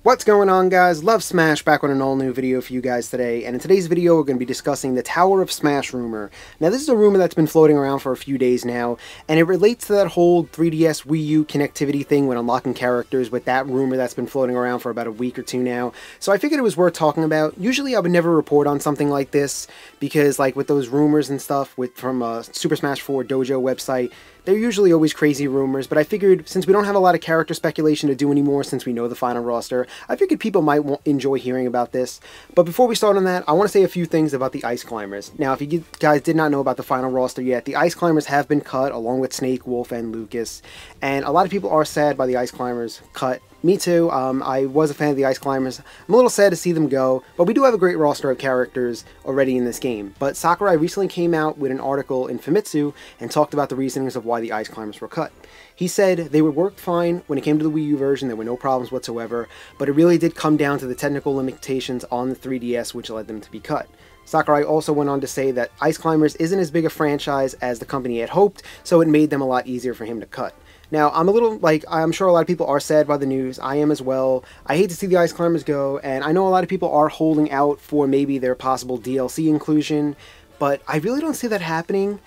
What's going on, guys? Love Smash, back with an all-new video for you guys today, and in today's video we're going to be discussing the Tower of Smash rumor. Now this is a rumor that's been floating around for a few days now, and it relates to that whole 3DS Wii U connectivity thing when unlocking characters with that rumor that's been floating around for about a week or two now. So I figured it was worth talking about. Usually I would never report on something like this, because like with those rumors and stuff from Super Smash 4 Dojo website, they're usually always crazy rumors, but I figured since we don't have a lot of character speculation to do anymore since we know the final roster, I figured people might enjoy hearing about this. But before we start on that, I want to say a few things about the Ice Climbers. Now, if you guys did not know about the final roster yet, the Ice Climbers have been cut along with Snake, Wolf, and Lucas, and a lot of people are sad by the Ice Climbers cut. Me too. I was a fan of the Ice Climbers. I'm a little sad to see them go, but we do have a great roster of characters already in this game. But Sakurai recently came out with an article in Famitsu and talked about the reasonings of why the Ice Climbers were cut. He said they would work fine when it came to the Wii U version, there were no problems whatsoever, but it really did come down to the technical limitations on the 3DS which led them to be cut. Sakurai also went on to say that Ice Climbers isn't as big a franchise as the company had hoped, so it made them a lot easier for him to cut. Now, I'm sure a lot of people are sad by the news. I am as well. I hate to see the Ice Climbers go, and I know a lot of people are holding out for maybe their possible DLC inclusion, but I really don't see that happening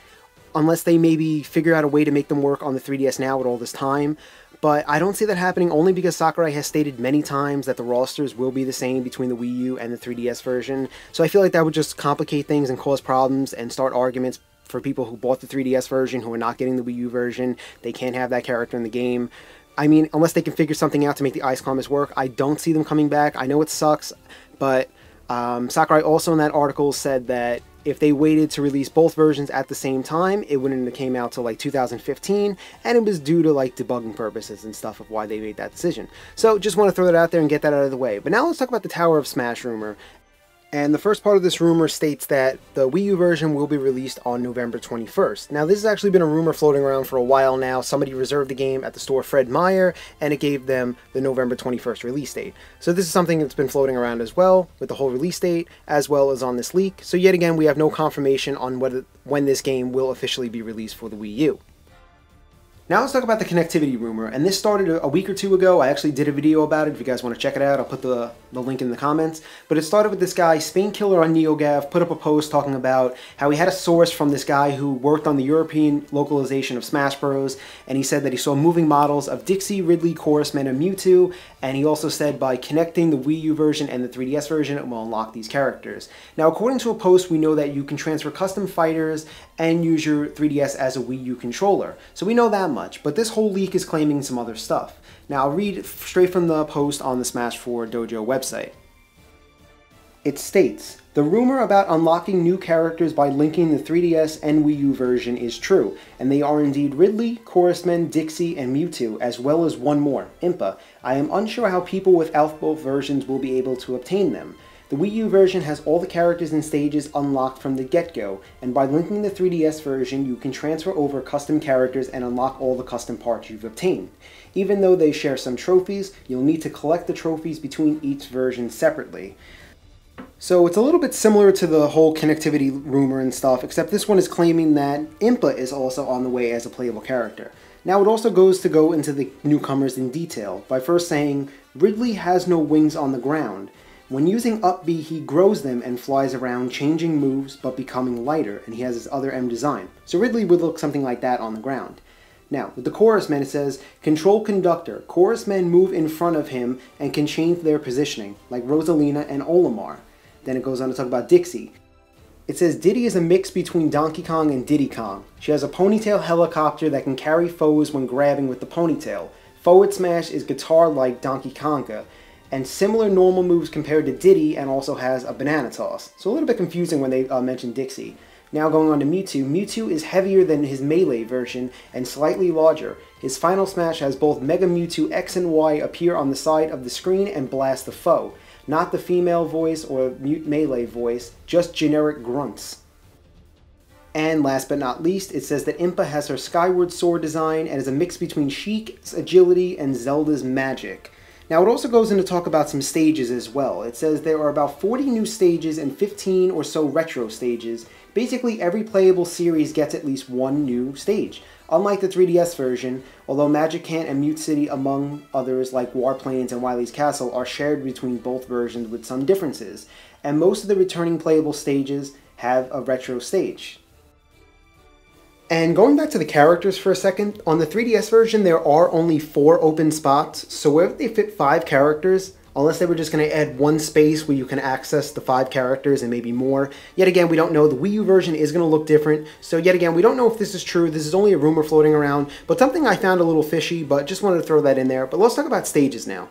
unless they maybe figure out a way to make them work on the 3DS now with all this time. But I don't see that happening only because Sakurai has stated many times that the rosters will be the same between the Wii U and the 3DS version, so I feel like that would just complicate things and cause problems and start arguments for people who bought the 3DS version who are not getting the Wii U version. They can't have that character in the game. I mean, unless they can figure something out to make the Ice Climbers work, I don't see them coming back. I know it sucks, but Sakurai also in that article said that if they waited to release both versions at the same time, it wouldn't have came out till like 2015, and it was due to like debugging purposes and stuff of why they made that decision. So just want to throw that out there and get that out of the way. But now let's talk about the Tower of Smash rumor. And the first part of this rumor states that the Wii U version will be released on November 21st. Now, this has actually been a rumor floating around for a while now. Somebody reserved the game at the store Fred Meyer, and it gave them the November 21st release date. So this is something that's been floating around as well, with the whole release date, as well as on this leak. So yet again, we have no confirmation on when this game will officially be released for the Wii U. Now let's talk about the connectivity rumor, and this started a week or two ago. I actually did a video about it. If you guys want to check it out, I'll put the link in the comments. But it started with this guy, Spainkiller on NeoGAF, put up a post talking about how he had a source from this guy who worked on the European localization of Smash Bros. And he said that he saw moving models of Dixie, Ridley, Chorus Man, and Mewtwo, and he also said by connecting the Wii U version and the 3DS version, it will unlock these characters. Now, according to a post, we know that you can transfer custom fighters and use your 3DS as a Wii U controller. So we know that much, but this whole leak is claiming some other stuff. Now I'll read straight from the post on the Smash 4 Dojo website. It states, "The rumor about unlocking new characters by linking the 3DS and Wii U version is true, and they are indeed Ridley, Chorusman, Dixie, and Mewtwo, as well as one more, Impa. I am unsure how people without both versions will be able to obtain them. The Wii U version has all the characters and stages unlocked from the get-go, and by linking the 3DS version, you can transfer over custom characters and unlock all the custom parts you've obtained. Even though they share some trophies, you'll need to collect the trophies between each version separately." So it's a little bit similar to the whole connectivity rumor and stuff, except this one is claiming that Impa is also on the way as a playable character. Now it also goes to go into the newcomers in detail, by first saying, "Ridley has no wings on the ground. When using up B, he grows them and flies around, changing moves but becoming lighter, and he has his other M design." So Ridley would look something like that on the ground. Now, with the Chorus Men, it says, "Control Conductor. Chorus Men move in front of him and can change their positioning, like Rosalina and Olimar." Then it goes on to talk about Dixie. It says, "Diddy is a mix between Donkey Kong and Diddy Kong. She has a ponytail helicopter that can carry foes when grabbing with the ponytail. Forward smash is guitar-like Donkey Konga, and similar normal moves compared to Diddy, and also has a banana toss." So a little bit confusing when they mention Dixie. Now going on to Mewtwo. Mewtwo is heavier than his Melee version and slightly larger. His final smash has both Mega Mewtwo X and Y appear on the side of the screen and blast the foe. Not the female voice or Melee voice, just generic grunts. And last but not least, it says that Impa has her Skyward Sword design and is a mix between Sheik's agility and Zelda's magic. Now it also goes into talk about some stages as well. It says there are about 40 new stages and 15 or so retro stages, Basically, every playable series gets at least one new stage. Unlike the 3DS version, although Magic Kant and Mute City, among others like Warplanes and Wily's Castle, are shared between both versions with some differences, and most of the returning playable stages have a retro stage. And going back to the characters for a second, on the 3DS version there are only 4 open spots, so wherever they fit 5 characters, unless they were just going to add one space where you can access the 5 characters and maybe more. Yet again, we don't know. The Wii U version is going to look different, so yet again, we don't know if this is true. This is only a rumor floating around, but something I found a little fishy, but just wanted to throw that in there. But let's talk about stages now.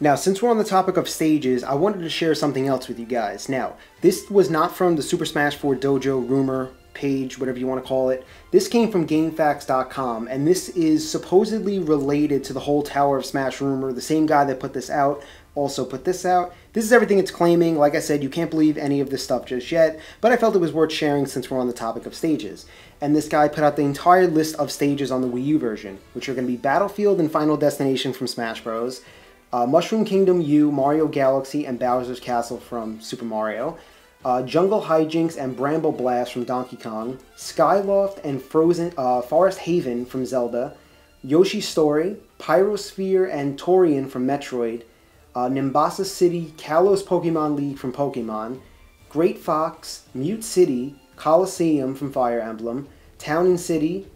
Now, since we're on the topic of stages, I wanted to share something else with you guys. Now, this was not from the Super Smash 4 Dojo rumor page, whatever you want to call it. This came from GameFAQs.com, and this is supposedly related to the whole Tower of Smash rumor. The same guy that put this out also put this out. This is everything it's claiming. Like I said, you can't believe any of this stuff just yet, but I felt it was worth sharing since we're on the topic of stages. And this guy put out the entire list of stages on the Wii U version, which are going to be Battlefield and Final Destination from Smash Bros., Mushroom Kingdom U, Mario Galaxy, and Bowser's Castle from Super Mario, Jungle Hijinks and Bramble Blast from Donkey Kong, Skyloft and Forest Haven from Zelda, Yoshi's Story, Pyrosphere and Torian from Metroid, Nimbasa City, Kalos Pokemon League from Pokemon, Great Fox, Mute City, Coliseum from Fire Emblem, Town and City,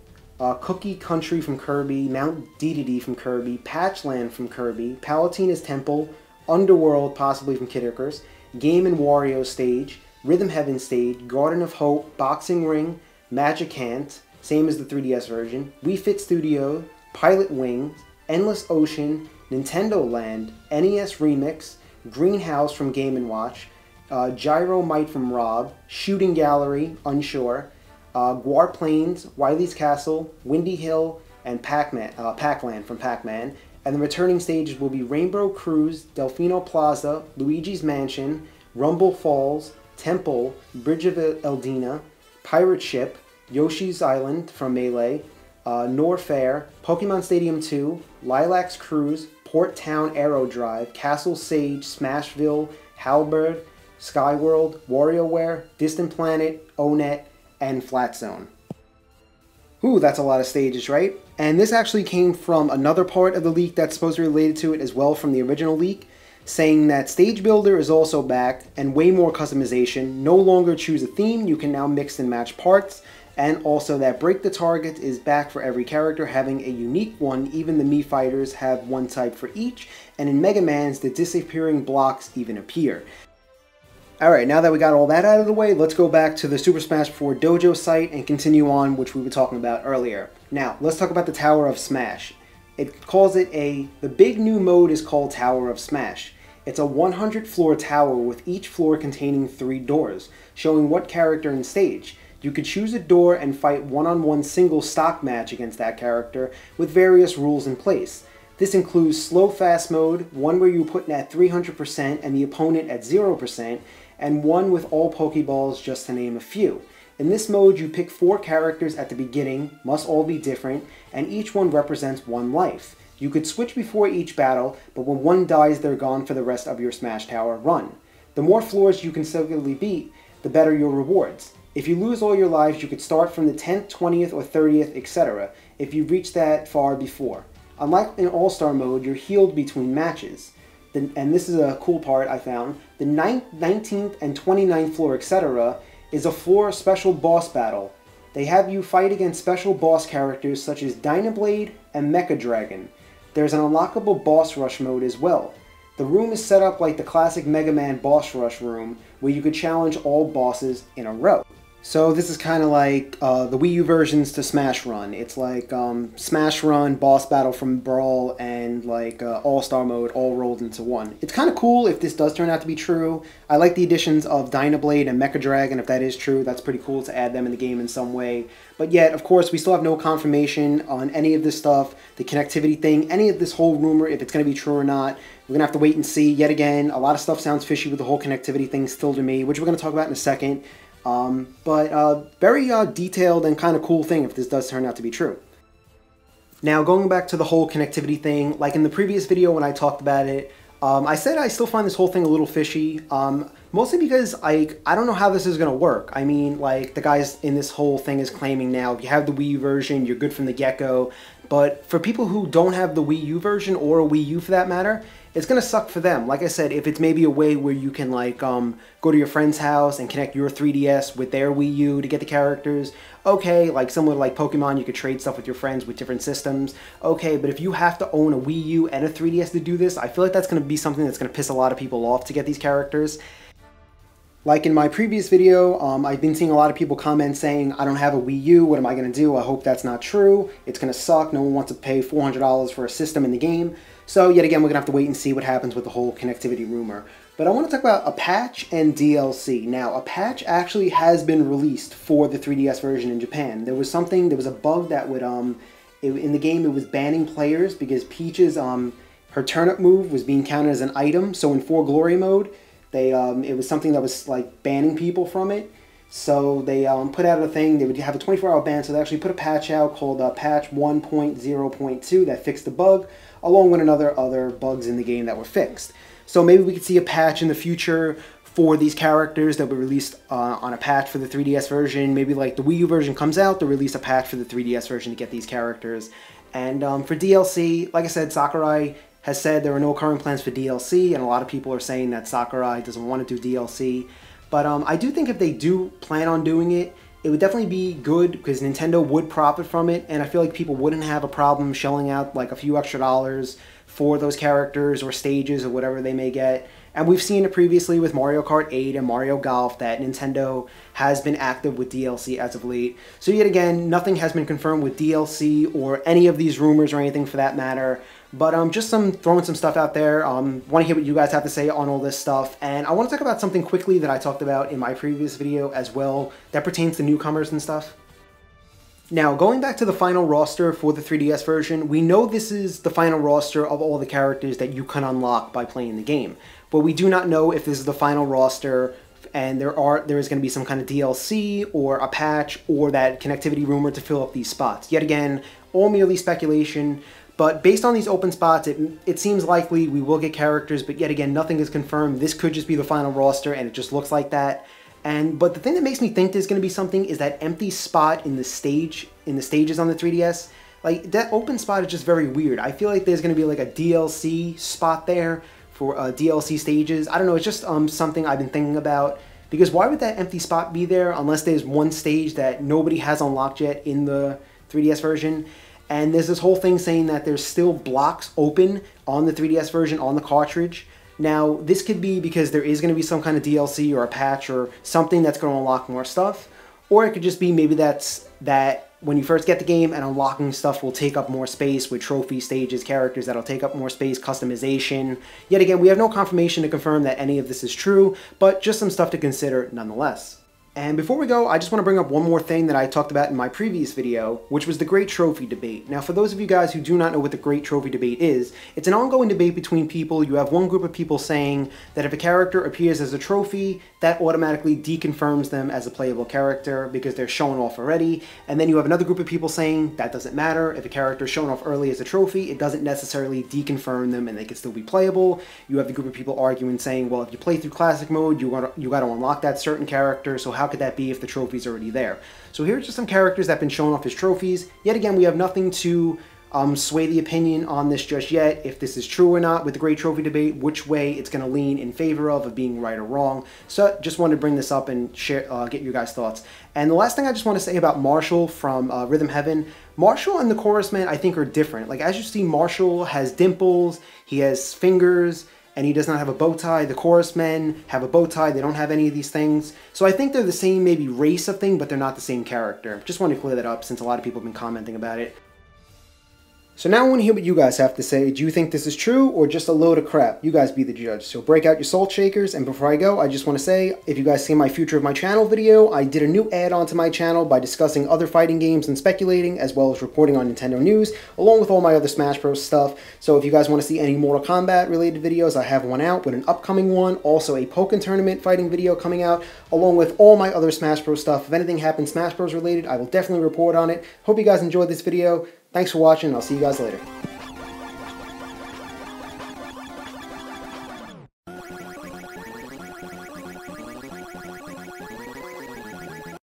Cookie Country from Kirby, Mount Dedede from Kirby, Patchland from Kirby, Palutena's Temple, Underworld possibly from Kid Icarus, Game & Wario stage, Rhythm Heaven stage, Garden of Hope, Boxing Ring, Magic Kant, same as the 3DS version, Wii Fit Studio, Pilot Wings, Endless Ocean, Nintendo Land, NES Remix, Greenhouse from Game & Watch, Gyro Might from Rob, Shooting Gallery, Unsure, Guar Plains, Wily's Castle, Windy Hill, and Pac-Land from Pac-Man. And the returning stages will be Rainbow Cruise, Delfino Plaza, Luigi's Mansion, Rumble Falls, Temple, Bridge of Eldina, Pirate Ship, Yoshi's Island from Melee, Nor Fair, Pokemon Stadium 2, Lilac's Cruise, Port Town Aero Drive, Castle Sage, Smashville, Halberd, Skyworld, WarioWare, Distant Planet, O-Net, and Flat Zone. Ooh, that's a lot of stages, right? And this actually came from another part of the leak that's supposedly related to it as well from the original leak, saying that Stage Builder is also back and way more customization. No longer choose a theme, you can now mix and match parts, and also that Break the Target is back for every character, having a unique one. Even the Mii Fighters have one type for each, and in Mega Man's, the disappearing blocks even appear. Alright, now that we got all that out of the way, let's go back to the Super Smash 4 Dojo site and continue on, which we were talking about earlier. Now, let's talk about the Tower of Smash. It calls it the big new mode is called Tower of Smash. It's a 100-floor tower with each floor containing 3 doors, showing what character and stage. You could choose a door and fight one-on-one single stock match against that character with various rules in place. This includes slow fast mode, one where you put at 300% and the opponent at 0%, and one with all Pokeballs, just to name a few. In this mode, you pick 4 characters at the beginning, must all be different, and each one represents 1 life. You could switch before each battle, but when one dies, they're gone for the rest of your Smash Tower run. The more floors you consecutively beat, the better your rewards. If you lose all your lives, you could start from the 10th, 20th, or 30th, etc. if you reached that far before. Unlike in All-Star mode, you're healed between matches. And this is a cool part I found. The 9th, 19th, and 29th floor, etc. is a floor special boss battle. They have you fight against special boss characters such as Dynablade and Mecha Dragon. There's an unlockable boss rush mode as well. The room is set up like the classic Mega Man boss rush room, where you could challenge all bosses in a row. So this is kind of like the Wii U versions to Smash Run. It's like Smash Run, Boss Battle from Brawl, and like All-Star Mode all rolled into one. It's kind of cool if this does turn out to be true. I like the additions of Dynablade and Mecha Dragon. If that is true, that's pretty cool to add them in the game in some way. But yet, of course, we still have no confirmation on any of this stuff, the connectivity thing, any of this whole rumor, if it's going to be true or not. We're going to have to wait and see. Yet again, a lot of stuff sounds fishy with the whole connectivity thing still to me, which we're going to talk about in a second. Very detailed and kind of cool thing if this does turn out to be true. Now, going back to the whole connectivity thing, like in the previous video when I talked about it, I said I still find this whole thing a little fishy. Mostly because, like, I don't know how this is going to work. I mean, like, the guys in this whole thing is claiming now, if you have the Wii U version, you're good from the get-go. But for people who don't have the Wii U version, or a Wii U for that matter, it's going to suck for them. Like I said, if it's maybe a way where you can, like, go to your friend's house and connect your 3DS with their Wii U to get the characters, okay, like similar to like Pokemon, you could trade stuff with your friends with different systems, okay, but if you have to own a Wii U and a 3DS to do this, I feel like that's going to be something that's going to piss a lot of people off to get these characters. Like in my previous video, I've been seeing a lot of people comment saying, I don't have a Wii U, what am I going to do? I hope that's not true. It's going to suck. No one wants to pay $400 for a system in the game. So yet again, we're going to have to wait and see what happens with the whole connectivity rumor. But I want to talk about a patch and DLC. Now, a patch actually has been released for the 3DS version in Japan. There was a bug that would, in the game, it was banning players because Peach's, her turnip move was being counted as an item. So in 4 Glory mode, it was something that was like banning people from it. So they put out a thing, they would have a 24-hour ban, so they actually put a patch out called patch 1.0.2 that fixed the bug, along with other bugs in the game that were fixed. So maybe we could see a patch in the future for these characters that were released on a patch for the 3DS version. Maybe like the Wii U version comes out, they'll release a patch for the 3DS version to get these characters. And for DLC, like I said, Sakurai has said there are no current plans for DLC, and a lot of people are saying that Sakurai doesn't want to do DLC. But I do think if they do plan on doing it, it would definitely be good because Nintendo would profit from it, and I feel like people wouldn't have a problem shelling out like a few extra dollars for those characters or stages or whatever they may get. And we've seen it previously with Mario Kart 8 and Mario Golf that Nintendo has been active with DLC as of late. So yet again, nothing has been confirmed with DLC or any of these rumors or anything for that matter. But just throwing some stuff out there. Want to hear what you guys have to say on all this stuff. And I want to talk about something quickly that I talked about in my previous video as well that pertains to newcomers and stuff. Now, going back to the final roster for the 3DS version, we know this is the final roster of all the characters that you can unlock by playing the game. But we do not know if this is the final roster and there is going to be some kind of DLC or a patch or that connectivity rumor to fill up these spots. Yet again, all merely speculation. But based on these open spots, it seems likely we will get characters, but yet again, nothing is confirmed. This could just be the final roster, and it just looks like that. But the thing that makes me think there's going to be something is that empty spot in the stages on the 3DS. Like, that open spot is just very weird. I feel like there's going to be like a DLC spot there for DLC stages. I don't know, it's just something I've been thinking about. Because why would that empty spot be there unless there's one stage that nobody has unlocked yet in the 3DS version? And there's this whole thing saying that there's still blocks open on the 3DS version on the cartridge. Now, this could be because there is going to be some kind of DLC or a patch or something that's going to unlock more stuff. Or it could just be maybe that when you first get the game and unlocking stuff will take up more space with trophy stages, characters that'll take up more space, customization. Yet again, we have no confirmation to confirm that any of this is true, but just some stuff to consider nonetheless. And before we go, I just want to bring up one more thing that I talked about in my previous video, which was the Great Trophy debate. Now, for those of you guys who do not know what the Great Trophy debate is, it's an ongoing debate between people. You have one group of people saying that if a character appears as a trophy, that automatically deconfirms them as a playable character because they're shown off already. And then you have another group of people saying that doesn't matter. If a character is shown off early as a trophy, it doesn't necessarily deconfirm them and they can still be playable. You have the group of people arguing saying, well, if you play through classic mode, you got to unlock that certain character, so how could that be if the trophy's already there? So here's just some characters that have been shown off as trophies. Yet again, we have nothing to sway the opinion on this just yet, if this is true or not with the Great Trophy debate, which way it's going to lean in favor of being right or wrong. So just wanted to bring this up and share, get your guys' thoughts. And the last thing I just want to say about Marshall from Rhythm Heaven, Marshall and the Chorus Man I think are different. Like, as you see, Marshall has dimples, he has fingers, and he does not have a bow tie. The Chorus Men have a bow tie. They don't have any of these things. So I think they're the same maybe race of thing, but they're not the same character. Just wanted to clear that up since a lot of people have been commenting about it. So now I want to hear what you guys have to say. Do you think this is true or just a load of crap? You guys be the judge. So break out your salt shakers. And before I go, I just want to say, if you guys see my Future of My Channel video, I did a new add-on to my channel by discussing other fighting games and speculating, as well as reporting on Nintendo news, along with all my other Smash Bros. Stuff. So if you guys want to see any Mortal Kombat related videos, I have one out with an upcoming one. Also a Pokken Tournament fighting video coming out, along with all my other Smash Bros. Stuff. If anything happens Smash Bros. Related, I will definitely report on it. Hope you guys enjoyed this video. Thanks for watching, and I'll see you guys later.